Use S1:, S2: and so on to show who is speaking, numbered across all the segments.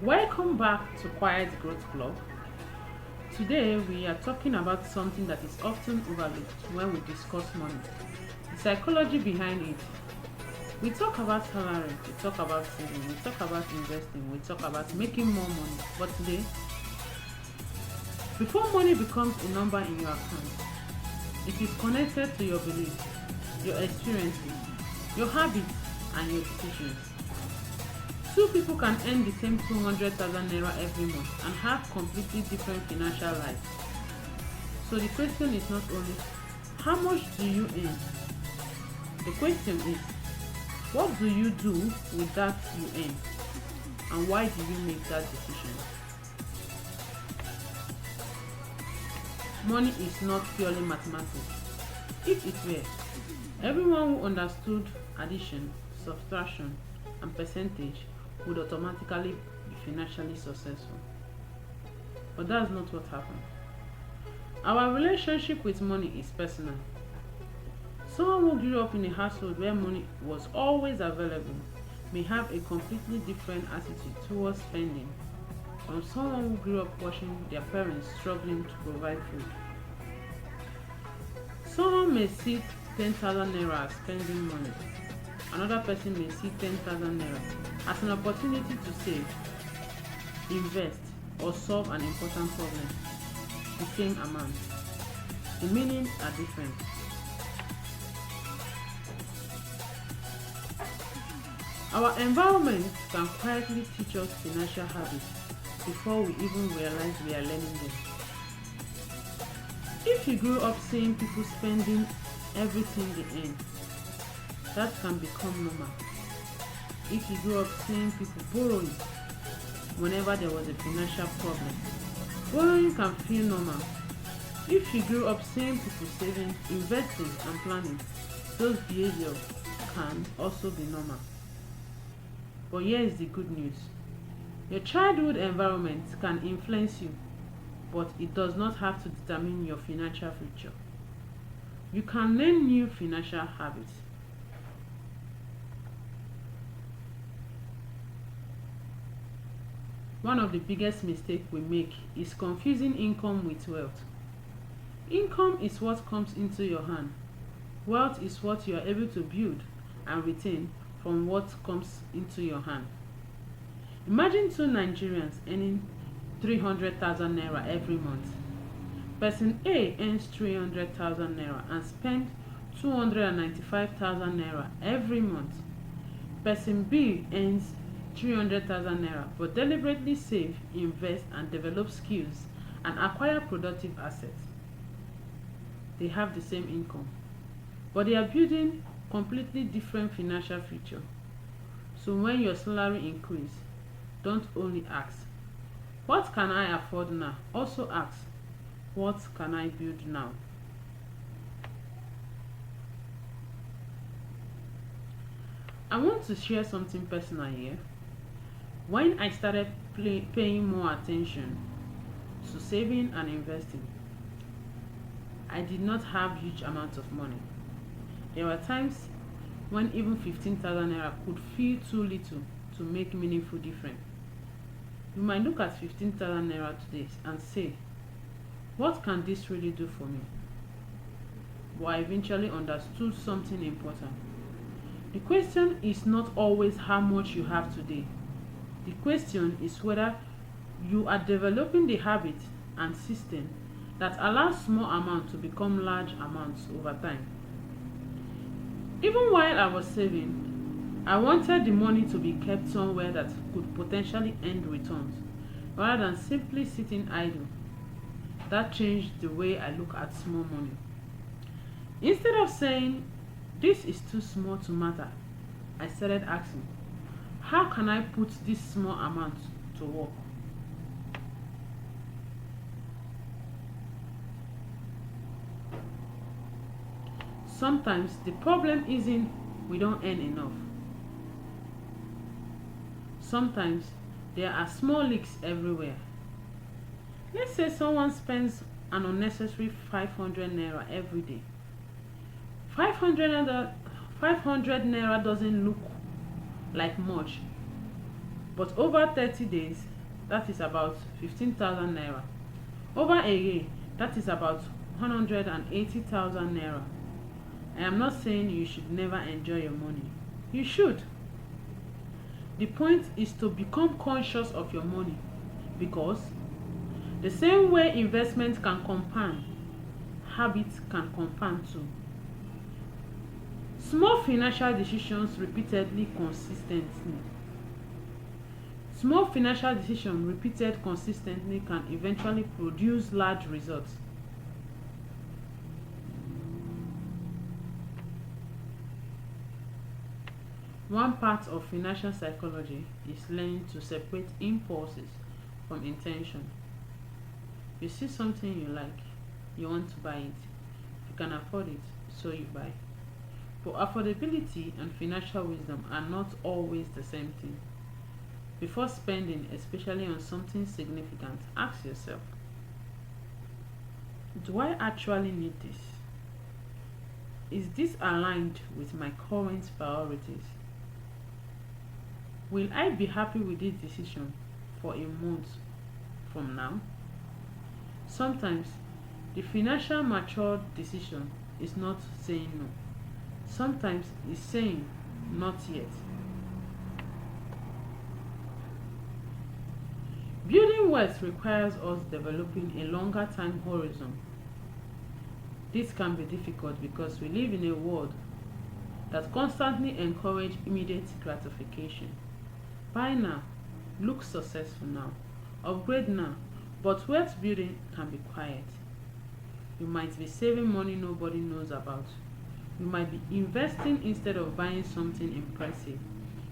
S1: Welcome back to Quiet Growth Club. Today we are talking about something that is often overlooked when we discuss money. The psychology behind it. We talk about salary, we talk about saving, we talk about investing, we talk about making more money. But today, before money becomes a number in your account, it is connected to your beliefs, your experiences, your habits, and your decisions. Two people can earn the same 200,000 naira every month and have completely different financial lives. So the question is not only how much do you earn? The question is what do you do with that you earn and why do you make that decision? Money is not purely mathematics. If it were, everyone who understood addition, subtraction, and percentage would automatically be financially successful. But that's not what happened. Our relationship with money is personal. Someone who grew up in a household where money was always available may have a completely different attitude towards spending from someone who grew up watching their parents struggling to provide food. Someone may see 10,000 naira as spending money. Another person may see 10,000 naira as an opportunity to save, invest, or solve an important problem. The same amount. The meanings are different. Our environment can quietly teach us financial habits before we even realize we are learning them. If you grew up seeing people spending everything they earn, that can become normal. If you grew up seeing people borrowing whenever there was a financial problem, borrowing can feel normal. If you grew up seeing people saving, investing, and planning, those behaviors can also be normal. But here is the good news. Your childhood environment can influence you, but it does not have to determine your financial future. You can learn new financial habits. One of the biggest mistakes we make is confusing income with wealth. Income is what comes into your hand. Wealth is what you are able to build and retain from what comes into your hand. Imagine two Nigerians earning 300,000 naira every month. Person A earns 300,000 naira and spends 295,000 naira every month. Person B earns 300,000 naira but deliberately save, invest, and develop skills and acquire productive assets. They have the same income, but they are building completely different financial future. So when your salary increase, don't only ask, what can I afford now? Also ask, what can I build now? I want to share something personal here. When I started paying more attention to saving and investing, I did not have huge amounts of money. There were times when even 15,000 naira could feel too little to make meaningful difference. You might look at 15,000 naira today and say, what can this really do for me? But I eventually understood something important. The question is not always how much you have today. The question is whether you are developing the habit and system that allows small amounts to become large amounts over time. Even while I was saving, I wanted the money to be kept somewhere that could potentially earn returns rather than simply sitting idle. That changed the way I look at small money. Instead of saying, this is too small to matter, I started asking, how can I put this small amount to work? Sometimes the problem isn't we don't earn enough. Sometimes there are small leaks everywhere. Let's say someone spends an unnecessary 500 naira every day. 500 naira, 500 naira doesn't look like much, But over 30 days, that is about 15,000 naira. Over a year, that is about 180,000 naira. I am not saying you should never enjoy your money. You should. The point is to become conscious of your money, because the same way investment can compound, habits can compound too. Small financial decisions repeatedly consistently. Small financial decisions repeated consistently can eventually produce large results. One part of financial psychology is learning to separate impulses from intention. You see something you like, you want to buy it. You can afford it, so you buy. But affordability and financial wisdom are not always the same thing. Before spending, especially on something significant, ask yourself, do I actually need this? Is this aligned with my current priorities? Will I be happy with this decision for a month from now? Sometimes the financial mature decision is not saying no. Sometimes it's saying not yet. Building wealth requires us developing a longer time horizon. This can be difficult because we live in a world that constantly encourages immediate gratification. Buy now, look successful now, upgrade now, but wealth building can be quiet. You might be saving money nobody knows about. You might be investing instead of buying something impressive.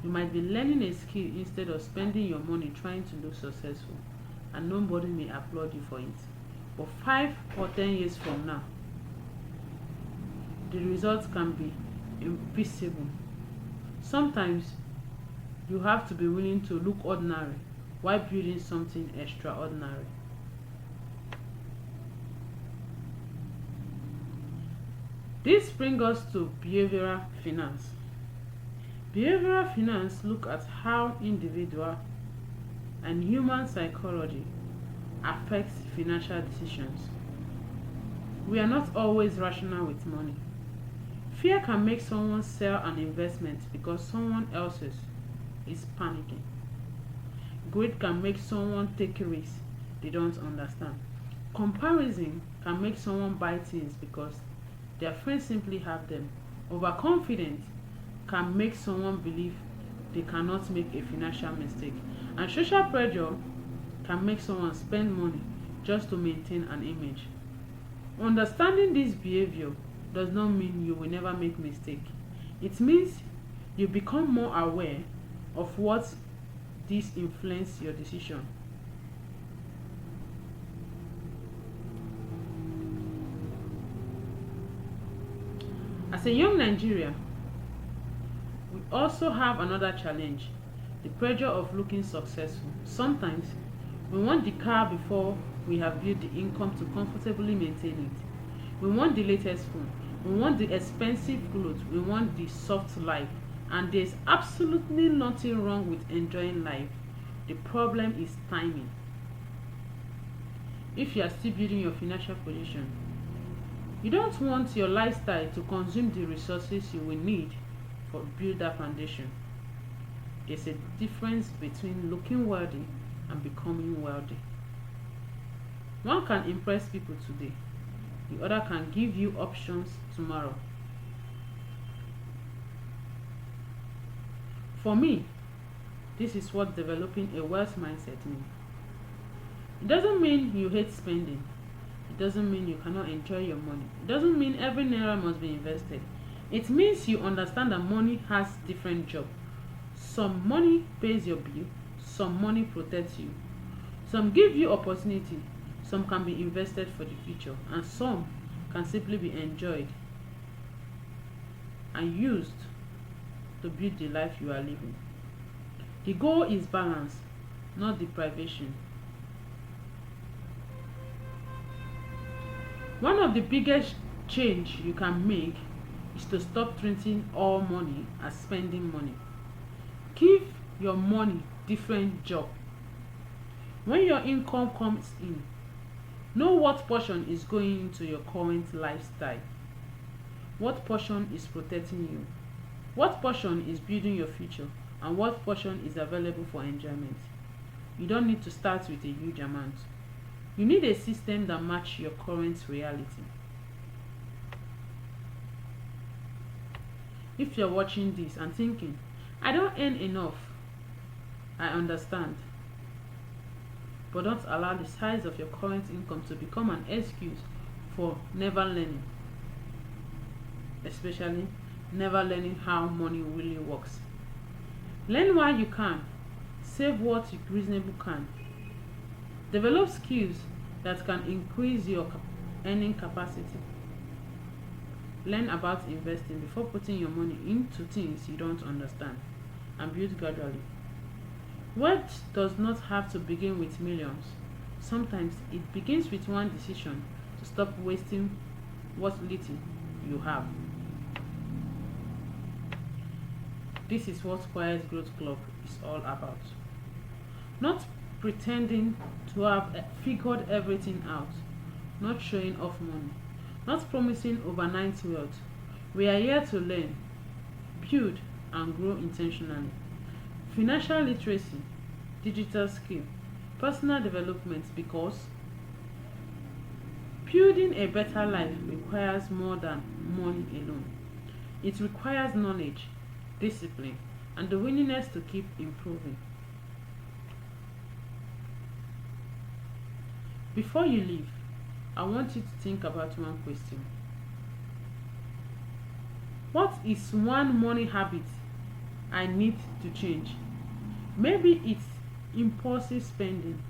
S1: You might be learning a skill instead of spending your money trying to look successful, and nobody may applaud you for it. But 5 or 10 years from now, the results can be invisible. Sometimes you have to be willing to look ordinary while building something extraordinary. This brings us to behavioral finance. Behavioral finance looks at how individual and human psychology affects financial decisions. We are not always rational with money. Fear can make someone sell an investment because someone else's is panicking. Greed can make someone take risks they don't understand. Comparison can make someone buy things because their friends simply have them. Overconfidence can make someone believe they cannot make a financial mistake. And social pressure can make someone spend money just to maintain an image. Understanding this behavior does not mean you will never make mistake. It means you become more aware of what this influence your decision. As a young Nigerian, we also have another challenge, the pressure of looking successful. Sometimes we want the car before we have built the income to comfortably maintain it. We want the latest phone. We want the expensive clothes. We want the soft life. And there's absolutely nothing wrong with enjoying life. The problem is timing. If you are still building your financial position, you don't want your lifestyle to consume the resources you will need for build that foundation. There's a difference between looking wealthy and becoming wealthy. One can impress people today, the other can give you options tomorrow. For me, this is what developing a wealth mindset means. It doesn't mean you hate spending. It doesn't mean you cannot enjoy your money. It doesn't mean every naira must be invested. It means you understand that money has different jobs. Some money pays your bill, some money protects you. Some give you opportunity, some can be invested for the future, and some can simply be enjoyed and used to build the life you are living. The goal is balance, not deprivation. One of the biggest change you can make is to stop treating all money as spending money. Give your money different job. When your income comes in, know what portion is going into your current lifestyle, what portion is protecting you, what portion is building your future, and what portion is available for enjoyment. You don't need to start with a huge amount. You need a system that matches your current reality. If you're watching this and thinking, I don't earn enough, I understand. But don't allow the size of your current income to become an excuse for never learning, especially never learning how money really works. Learn while you can, save what you reasonably can. Develop skills that can increase your earning capacity. Learn about investing before putting your money into things you don't understand, and build gradually. Wealth does not have to begin with millions. Sometimes it begins with one decision to stop wasting what little you have. This is what Quiet Growth Club is all about. Not pretending to have figured everything out, not showing off money, not promising overnight wealth. We are here to learn, build, and grow intentionally. Financial literacy, digital skill, personal development, because building a better life requires more than money alone. It requires knowledge, discipline, and the willingness to keep improving. Before you leave, I want you to think about one question. What is one money habit I need to change? Maybe it's impulsive spending.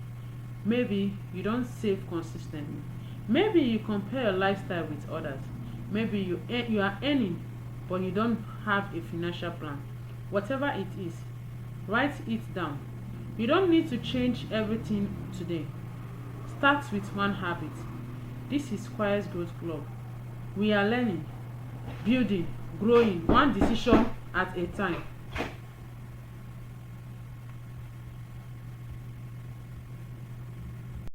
S1: Maybe you don't save consistently. Maybe you compare your lifestyle with others. Maybe you are earning but you don't have a financial plan. Whatever it is, write it down. You don't need to change everything today. Start with one habit. This is Quiet Growth Club. We are learning, building, growing one decision at a time.